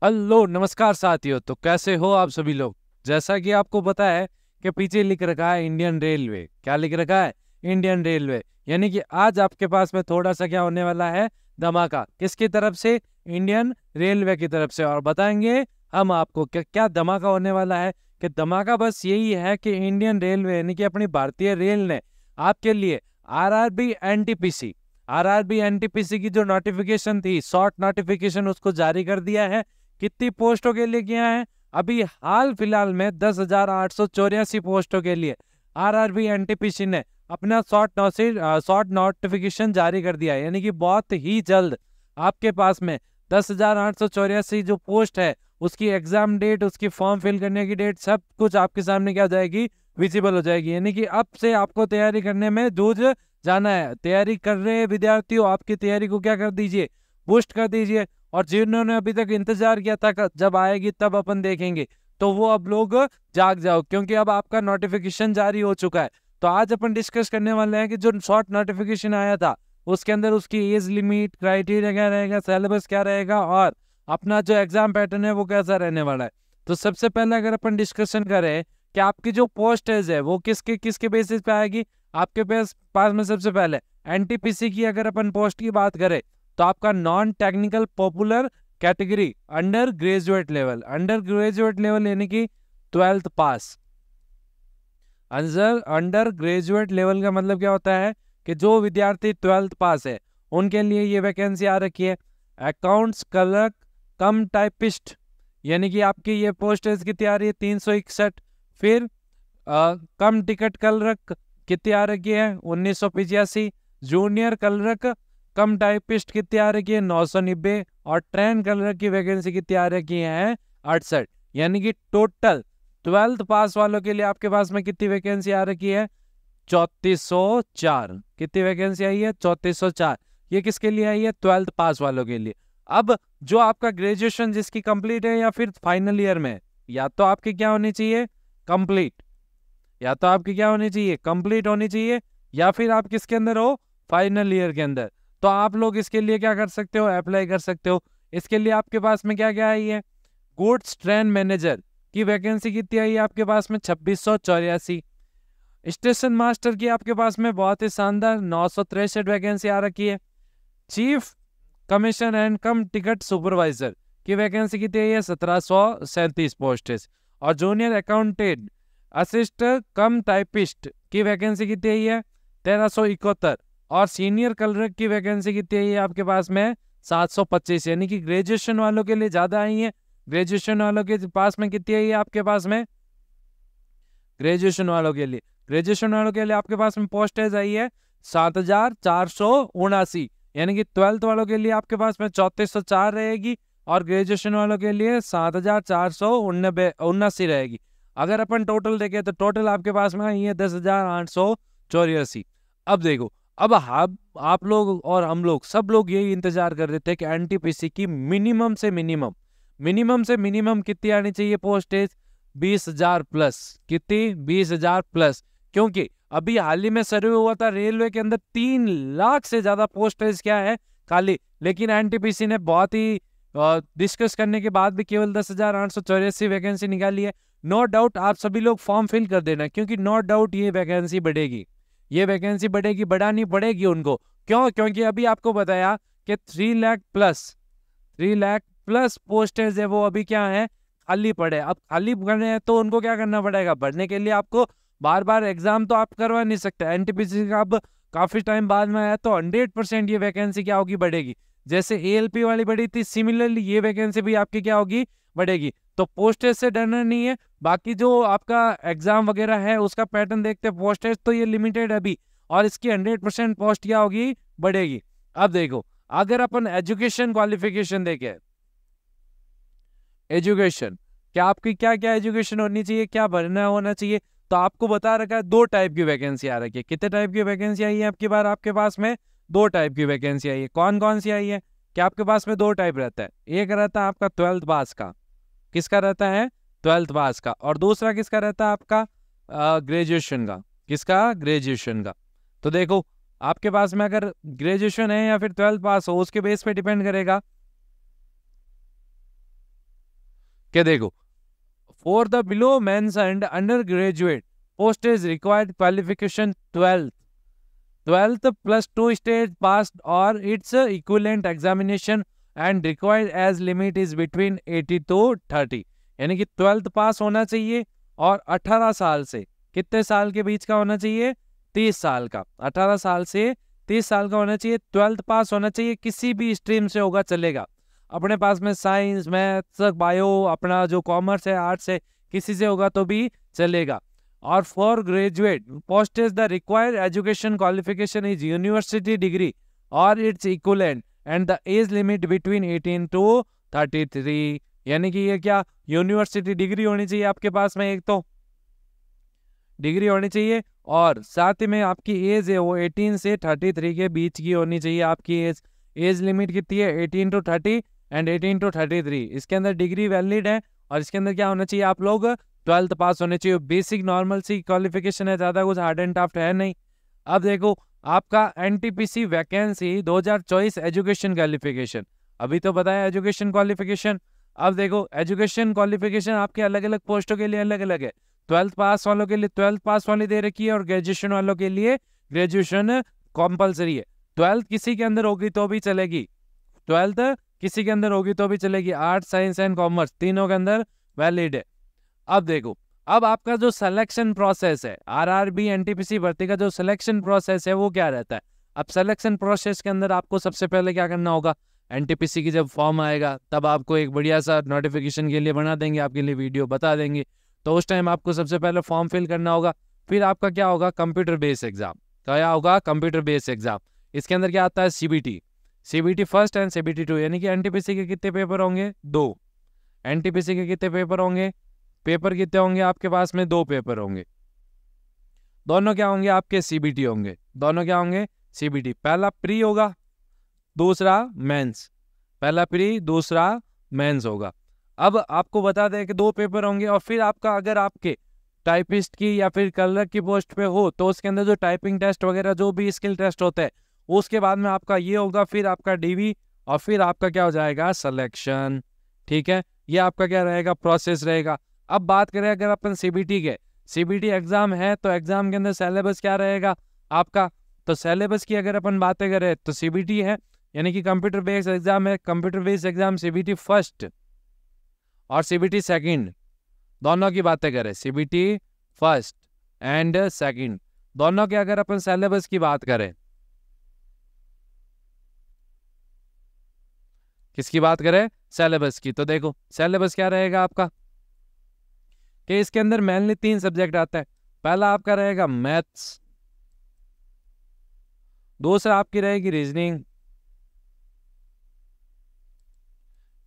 Hello नमस्कार साथियों। तो कैसे हो आप सभी लोग। जैसा कि आपको पता है कि पीछे लिख रखा है इंडियन रेलवे। क्या लिख रखा है? Indian railway. यानी कि आज आपके पास में थोड़ा सा क्या होने वाला है, धमाका। किसकी तरफ से? इंडियन रेलवे की तरफ से। और बताएंगे हम आपको क्या क्या धमाका होने वाला है। कि धमाका बस यही है कि इंडियन रेलवे यानी कि अपनी भारतीय रेल ने आपके लिए आरआरबी एनटीपीसी आरआरबी एनटीपीसी की जो नोटिफिकेशन थी, शॉर्ट नोटिफिकेशन, उसको जारी कर दिया है। कितनी पोस्टों के लिए किया है? अभी हाल फिलहाल में 10,884 पोस्टों के लिए आरआरबी एनटीपीसी ने अपना शॉर्ट नोटिफिकेशन जारी कर दिया है। यानी कि बहुत ही जल्द आपके पास में 10,884 जो पोस्ट है, उसकी एग्जाम डेट, उसकी फॉर्म फिल करने की डेट, सब कुछ आपके सामने क्या हो जाएगी, विजिबल हो जाएगी। यानी कि अब से आपको तैयारी करने में जूझ जाना है। तैयारी कर रहे हैं विद्यार्थियों, आपकी तैयारी को क्या कर दीजिए, बूस्ट कर दीजिए। और जिन्होंने अभी तक इंतजार किया था जब आएगी तब अपन देखेंगे, तो वो अब लोग जाग जाओ, क्योंकि अब आपका नोटिफिकेशन जारी हो चुका है। तो आज अपन डिस्कस करने वाले हैं कि जो शॉर्ट नोटिफिकेशन आया था, उसके अंदर उसकी एज लिमिट, क्राइटेरिया क्या रहेगा, सिलेबस क्या रहेगा, और अपना जो एग्जाम पैटर्न है वो कैसा रहने वाला है। तो सबसे पहले अगर अपन डिस्कशन करें कि आपकी जो पोस्टेज है वो किसके किसके बेसिस पे आएगी। आपके पास में सबसे पहले एनटीपीसी की अगर अपन पोस्ट की बात करें, तो आपका non technical popular category under graduate level यानी कि 12th पास। अंडर ग्रेजुएट लेवल का मतलब क्या होता है कि जो विद्यार्थी 12th पास है उनके लिए ये वैकेंसी आ रखी है। अकाउंट्स क्लर्क कम टाइपिस्ट, यानी कि आपकी ये पोस्ट कितनी आ रही है, 361। फिर कम टिकट क्लर्क कितनी आ रखी है, 1985। जूनियर क्लर्क कम टाइपिस्ट कितनी आ रखी है, 990। और ट्रेन क्लर्क की वैकेंसी कितनी आ रखी है, 68। यानी कि टोटल 12th पास वालों के लिए आपके पास में कितनी वैकेंसी आ रखी है, 3404। कितनी वैकेंसी आई है, 3404। ये किसके लिए आई है, 12th पास वालों के लिए। अब जो आपका ग्रेजुएशन जिसकी कंप्लीट है या फिर फाइनल ईयर में, या तो आपकी क्या होनी चाहिए, कंप्लीट, या तो आपकी क्या होनी चाहिए, कंप्लीट होनी चाहिए, या फिर आप किसके अंदर हो, फाइनल ईयर के अंदर। तो आप लोग इसके लिए क्या कर सकते हो, अप्लाई कर सकते हो। इसके लिए आपके पास में क्या क्या आई है, गुड्स ट्रेन मैनेजर की वैकेंसी कितनी आई है आपके पास में, 2684। स्टेशन मास्टर की आपके पास में बहुत ही शानदार 963 वैकेंसी आ रखी है। Chief commission and come ticket supervisor की वैकेंसी कितनी आई है, 1737 पोस्टेज। और जूनियर अकाउंटेंट असिस्टेंट कम टाइपिस्ट की वैकेंसी कितनी आई है, 1371। और सीनियर क्लर्क की वैकेंसी कितनी आई है आपके पास में, 725। यानी कि ग्रेजुएशन वालों के लिए ज्यादा आई है। ग्रेजुएशन वालों के पास में कितनी आई है आपके पास में, ग्रेजुएशन वालों के लिए आपके पास में पोस्टेज आई है 7479। यानी कि 12th वालों के लिए आपके पास में 3404 रहेगी, और ग्रेजुएशन वालों के लिए 7479 रहेगी। अगर अपन टोटल देखें तो टोटल आपके पास में आई है 10,884। अब देखो, अब आप लोग और हम लोग सब लोग यही इंतजार कर रहे थे कि एनटीपीसी की मिनिमम से मिनिमम कितनी आनी चाहिए पोस्टेज, 20,000 प्लस। कितनी, 20,000 प्लस। क्योंकि अभी हाल ही में सर्वे हुआ था, रेलवे के अंदर 3 लाख से ज्यादा पोस्टेज क्या है, खाली। लेकिन एनटीपीसी ने बहुत ही डिस्कस करने के बाद भी केवल 10,884 वैकेंसी निकाली है। नो डाउट आप सभी लोग फॉर्म फिल कर देना, क्योंकि नो डाउट ये वैकेंसी बढ़ेगी, बढ़ानी पड़ेगी उनको। क्यों? क्योंकि अभी आपको बताया कि 3 लाख प्लस पोस्टेज है, वो अभी क्या है, खाली पड़े। अब खाली पड़े हैं तो उनको क्या करना पड़ेगा, भरने के लिए आपको बार बार एग्जाम तो आप करवा नहीं सकते। एनटीपीसी का अब काफी टाइम बाद में आया, तो 100% ये वैकेंसी क्या होगी, बढ़ेगी। जैसे एएलपी वाली बढ़ी थी, सिमिलरली ये वैकेंसी भी आपकी क्या होगी, बढ़ेगी। तो पोस्टेज से डरना नहीं है। बाकी जो आपका एग्जाम वगैरह है उसका पैटर्न देखते हैं, पोस्टेज तो ये लिमिटेड अभी, और इसकी 100% पोस्ट क्या होगी, बढ़ेगी। अब देखो, अगर अपन एजुकेशन क्वालिफिकेशन देखें, एजुकेशन, क्या आपकी क्या क्या एजुकेशन होनी चाहिए, क्या भरना होना चाहिए, तो आपको बता रखा है 2 टाइप की वैकेंसी आ रखी है। कितने टाइप की वैकेंसी आई है आपकी बार, आपके पास में 2 टाइप की वैकेंसी आई है। कौन कौन सी आई है, क्या आपके पास में 2 टाइप रहता है। एक रहता है आपका 12th पास का, किसका रहता है, 12th पास का। और दूसरा किसका रहता है आपका, ग्रेजुएशन का। किसका, ग्रेजुएशन का। तो देखो, आपके पास में अगर ग्रेजुएशन है या फिर 12th पास हो, उसके बेस पे डिपेंड करेगा कि देखो for the below mentioned under graduate post is required qualification 12th plus 2 stage passed or its equivalent examination and required as limit is between 80 to 30, यानी कि 12th पास होना चाहिए और 18 साल से कितने साल के बीच का होना चाहिए, 30 साल का, 18 साल से 30 साल का होना चाहिए, 12th पास होना चाहिए, किसी भी स्ट्रीम से होगा चलेगा, अपने पास में साइंस मैथ्स बायो अपना जो कॉमर्स है आर्ट्स है किसी से होगा तो भी चलेगा। और for graduate post is the required education qualification is university degree और its equivalent and the age limit between 18 to 33, यानी कि ये क्या यूनिवर्सिटी डिग्री होनी चाहिए आपके पास में, एक तो डिग्री होनी चाहिए और साथ ही में आपकी एज है वो 18 से 33 के बीच की होनी चाहिए आपकी एज लिमिट कितनी है 18 to 30 एंड 18 to 33, इसके अंदर डिग्री वैलिड है और इसके अंदर क्या होना चाहिए आप लोग 12th पास होने चाहिए। बेसिक नॉर्मल सी क्वालिफिकेशन है, ज़्यादा कुछ हार्ड एंड टफ है नहीं। अब देखो आपका एनटीपीसी वैकेंसी 2024 एजुकेशन क्वालिफिकेशन, अभी तो बताया एजुकेशन क्वालिफिकेशन। अब देखो एजुकेशन क्वालिफिकेशन आपके अलग अलग पोस्टों के लिए अलग अलग है, 12th पास वालों के लिए 12th पास वाली दे रखी है और ग्रेजुएशन वालों के लिए ग्रेजुएशन कॉम्पल्सरी है। 12th किसी के अंदर होगी तो भी चलेगी, 12th किसी के अंदर होगी तो भी चलेगी, आर्ट्स साइंस एंड कॉमर्स तीनों के अंदर वैलिड है। अब देखो अब आपका जो सिलेक्शन प्रोसेस है आरआरबी एनटीपीसी भर्ती का जो सिलेक्शन प्रोसेस है वो क्या रहता है। अब सिलेक्शन प्रोसेस के अंदर आपको सबसे पहले क्या करना होगा, एनटीपीसी की जब फॉर्म आएगा तब आपको एक बढ़िया सा नोटिफिकेशन के लिए बना देंगे, आपके लिए वीडियो बता देंगे, तो उस टाइम आपको सबसे पहले फॉर्म फिल करना होगा। फिर आपका क्या होगा कंप्यूटर बेस्ड एग्जाम, क्या होगा कंप्यूटर बेस्ड एग्जाम। इसके अंदर क्या आता है सीबीटी फर्स्ट एंड सीबीटी 2, यानी कि एनटीपीसी के कितने पेपर होंगे 2, एनटीपीसी के कितने पेपर होंगे, पेपर कितने होंगे आपके पास में 2 पेपर होंगे, दोनों क्या होंगे आपके सीबीटी होंगे, दोनों क्या होंगे सीबीटी, पहला प्री होगा दूसरा मेंस, पहला प्री दूसरा मेंस होगा। अब आपको बता दें कि 2 पेपर होंगे और फिर आपका अगर आपके टाइपिस्ट की या फिर कलर की पोस्ट पे हो तो उसके अंदर जो टाइपिंग टेस्ट वगैरह जो भी स्किल टेस्ट होते हैं उसके बाद में आपका ये होगा, फिर आपका डीवी और फिर आपका क्या हो जाएगा सिलेक्शन। ठीक है, ये आपका क्या रहेगा प्रोसेस रहेगा। अब बात करें अगर अपन सीबीटी के, सीबीटी एग्जाम है तो एग्जाम के अंदर सिलेबस क्या रहेगा आपका, तो सिलेबस की अगर अपन बातें करें तो सीबीटी है यानी कि कंप्यूटर बेस्ड एग्जाम है, computer based exam CBT first और सीबीटी सेकंड दोनों की बातें करें, सीबीटी फर्स्ट एंड सेकंड दोनों के अगर अपन सिलेबस की बात करें, किसकी बात करें सिलेबस की, तो देखो सिलेबस क्या रहेगा आपका कि इसके अंदर मेनली 3 सब्जेक्ट आता है। पहला आपका रहेगा मैथ्स, दूसरा आपकी रहेगी रीजनिंग,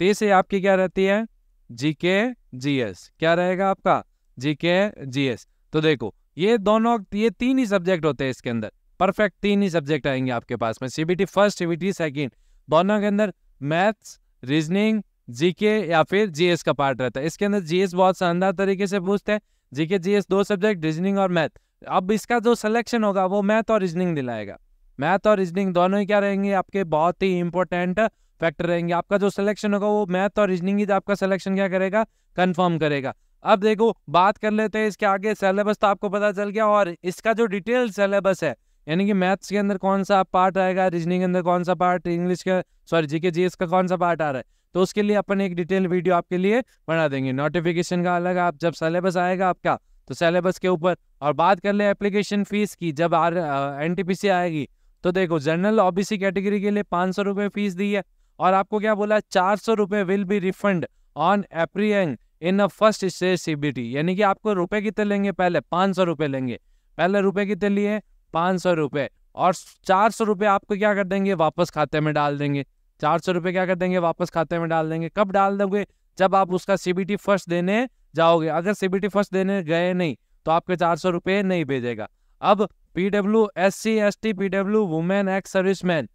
तीसरी आपकी क्या रहती है जीके जीएस, क्या रहेगा आपका जीके जीएस। तो देखो ये 3 ही सब्जेक्ट होते हैं इसके अंदर, परफेक्ट 3 ही सब्जेक्ट आएंगे आपके पास में, सीबीटी फर्स्ट सीबीटी सेकंड दोनों के अंदर मैथ्स रीजनिंग जीके या फिर जीएस का पार्ट रहता है। इसके अंदर जीएस बहुत शानदार तरीके से पूछते हैं, जीके जीएस 2 सब्जेक्ट रीजनिंग और मैथ। अब इसका जो सिलेक्शन होगा वो मैथ और रीजनिंग दिलाएगा, मैथ और रीजनिंग दोनों ही क्या रहेंगे आपके बहुत ही इंपॉर्टेंट फैक्टर रहेंगे। आपका जो सिलेक्शन होगा वो मैथ और रीजनिंग ही आपका सिलेक्शन क्या करेगा कंफर्म करेगा। अब देखो बात कर लेते हैं इसके आगे, सिलेबस तो आपको पता चल गया और इसका जो डिटेल सिलेबस है यानी कि मैथ्स के अंदर कौन सा पार्ट आएगा, रीजनिंग के अंदर कौन सा पार्ट, इंग्लिश का जीके जीएस का कौन सा पार्ट आ रहा है, तो उसके लिए अपन एक डिटेल वीडियो आपके लिए बना देंगे। नोटिफिकेशन का अलग, आप जब सिलेबस आएगा आपका तो सिलेबस के ऊपर। और बात कर ले एप्लीकेशन फीस की, जब एनटीपीसी आएगी तो देखो जनरल ओबीसी कैटेगरी के लिए 500 रुपये फीस दी है और आपको क्या बोला 400 रुपये will be refund on appearing in a first stage CBT, यानी कि आपको रुपए कितने लेंगे पहले 500 रुपये लेंगे, पहले रुपए कितने लिए 500 रुपये और 400 रुपये आपको क्या कर देंगे वापस खाते में डाल देंगे, 400 रुपये क्या कर देंगे वापस खाते में डाल देंगे। कब डाल दोगे जब आप उसका सीबीटी फर्स्ट देने जाओगे, अगर सीबीटी फर्स्ट देने गए नहीं तो आपके 400 रुपये नहीं भेजेगा। अब PW SC ST PW women ex serviceman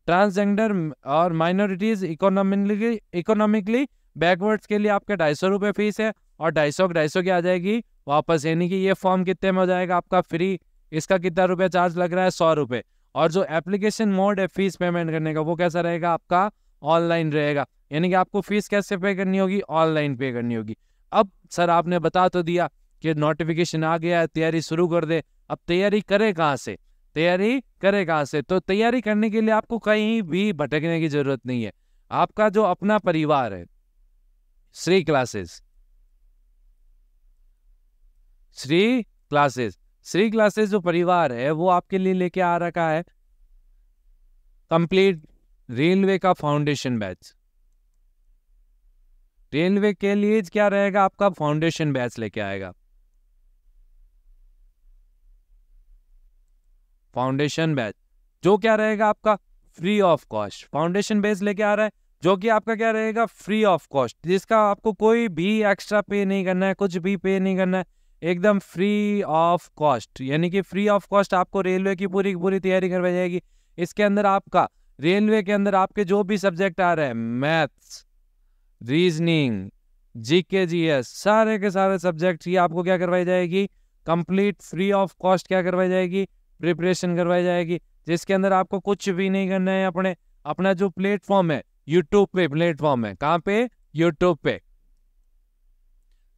transgender और माइनॉरिटीज इकोनॉमिकली बैकवर्ड्स के लिए आपका 250 रुपये फीस है और 250 की आ जाएगी वापस, यानी कि ये फॉर्म कितने में हो जाएगा आपका फ्री। इसका कितना रुपया चार्ज लग रहा है 100 रुपये। और जो एप्लीकेशन मोड है फीस पेमेंट करने का वो कैसा रहेगा आपका ऑनलाइन रहेगा, यानी कि आपको फीस कैसे पे करनी होगी, ऑनलाइन पे करनी होगी। अब सर आपने बता तो दिया कि नोटिफिकेशन आ गया है, तैयारी शुरू कर दे। अब तैयारी करे कहाँ से, तैयारी करे कहाँ से? तो तैयारी करने के लिए आपको कहीं भी भटकने की जरूरत नहीं है। आपका जो अपना परिवार है, Shri classes, Shri classes, Shri classes जो परिवार है वो आपके लिए लेके आ रखा है कंप्लीट रेलवे का फाउंडेशन बैच। रेलवे के लिए क्या रहेगा, आपका फाउंडेशन बैच लेके आएगा। फाउंडेशन बैच जो क्या रहेगा आपका free of cost. Foundation batch लेके आ रहा है जो कि आपका क्या रहेगा, फ्री ऑफ कॉस्ट, जिसका आपको कोई भी एक्स्ट्रा पे नहीं करना है, कुछ भी पे नहीं करना है, एकदम फ्री ऑफ कॉस्ट। यानी कि फ्री ऑफ कॉस्ट आपको रेलवे की पूरी पूरी तैयारी करवाई जाएगी। इसके अंदर आपका रेलवे के अंदर आपके जो भी सब्जेक्ट आ रहे हैं, मैथ्स, रीजनिंग, जीके, जीएस, सारे के सारे सब्जेक्ट ये आपको क्या करवाई जाएगी, कंप्लीट फ्री ऑफ कॉस्ट क्या करवाई जाएगी, प्रिपरेशन करवाई जाएगी। जिसके अंदर आपको कुछ भी नहीं करना है। अपना जो प्लेटफॉर्म है, यूट्यूब पे प्लेटफॉर्म है, कहाँ पे, यूट्यूब पे,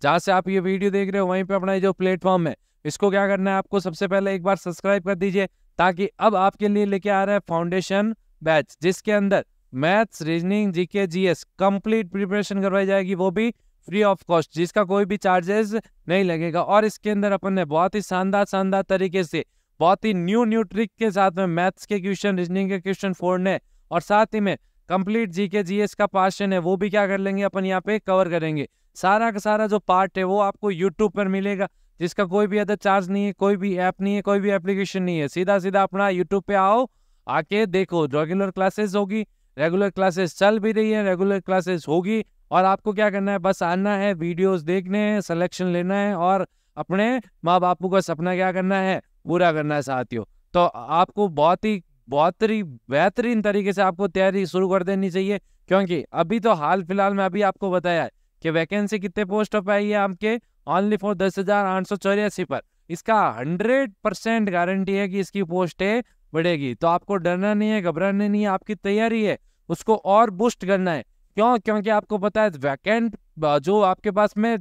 जहां से आप ये वीडियो देख रहे हो वहीं पे अपना जो प्लेटफॉर्म है, इसको क्या करना है आपको, सबसे पहले एक बार सब्सक्राइब कर दीजिए, ताकि अब आपके लिए लेके आ रहा है फाउंडेशन बैच, जिसके अंदर maths, reasoning, GK, GS complete preparation करवाई जाएगी, वो भी फ्री ऑफ कॉस्ट, जिसका कोई भी चार्जेस नहीं लगेगा। और इसके अंदर अपन ने बहुत ही शानदार तरीके से, बहुत ही न्यू ट्रिक के साथ में मैथ्स के क्वेश्चन, रीजनिंग के क्वेश्चन फोड़ने, और साथ ही में कंप्लीट जीके जीएस का पोर्शन है वो भी क्या कर लेंगे अपन यहाँ पे कवर करेंगे। सारा का सारा जो पार्ट है वो आपको यूट्यूब पर मिलेगा, जिसका कोई भी अदर चार्ज नहीं है, कोई भी ऐप नहीं है, कोई भी एप्लीकेशन नहीं है। सीधा अपना यूट्यूब पे आओ, आके देखो। रेगुलर क्लासेस होगी, रेगुलर क्लासेस चल भी रही है, रेगुलर क्लासेस होगी, और आपको क्या करना है, बस आना है, वीडियोस देखने हैं, सिलेक्शन लेना है, और अपने माँ बापू का सपना क्या करना है, पूरा करना है साथियों। तो आपको बहुत ही बेहतरीन तरीके से आपको तैयारी शुरू कर देनी चाहिए, क्योंकि अभी तो हाल फिलहाल में अभी आपको बताया है कि वैकेंसी कितने पोस्ट पे आई है आपके, ओनली फॉर 10,884 पर। इसका 100% गारंटी है कि इसकी पोस्टें बढ़ेगी। तो आपको डरना नहीं है, घबराना नहीं है, आपकी तैयारी है उसको और बूस्ट करना है। क्यों? क्योंकि आपको पता है वैकेंट जो आपके पास में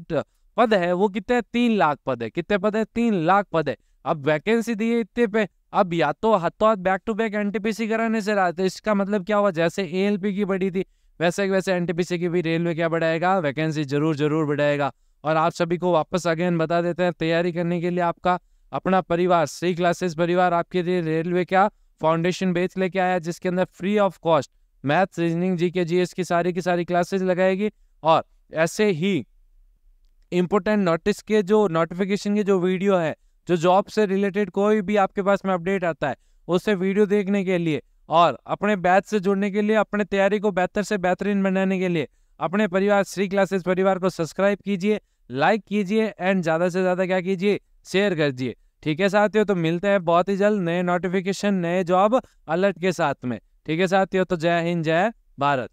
पद है वो कितने, 3 लाख पद है। कितने पद है? 3 लाख पद है। अब वैकेंसी दी है इतने पे, अब या तो हाथों हाथ बैक टू बैक एनटीपीसी कराने से रहा, तो इसका मतलब क्या हुआ, जैसे एएलपी की बढ़ी थी वैसे एनटीपीसी की भी रेलवे क्या बढ़ाएगा, वैकेंसी जरूर बढ़ाएगा। और आप सभी को वापस अगेन बता देते हैं, तैयारी करने के लिए आपका अपना परिवार, श्री क्लासेस परिवार आपके लिए रेलवे का फाउंडेशन बैच लेके आया, जिसके अंदर free of cost maths, reasoning, GK, GS की सारी क्लासेस लगाएगी। और ऐसे ही इंपोर्टेंट नोटिस के जो नोटिफिकेशन के जो वीडियो है, जो जॉब से रिलेटेड कोई भी आपके पास में अपडेट आता है, उससे वीडियो देखने के लिए और अपने बैच से जुड़ने के लिए, अपने तैयारी को बेहतर से बेहतरीन बनाने के लिए अपने परिवार श्री क्लासेस परिवार को सब्सक्राइब कीजिए, लाइक कीजिए, एंड ज्यादा से ज्यादा क्या कीजिए, शेयर कीजिए। ठीक है साथियों, तो मिलते हैं बहुत ही जल्द नए नोटिफिकेशन, नए जॉब अलर्ट के साथ में। ठीक है साथियों, तो जय हिंद, जय भारत।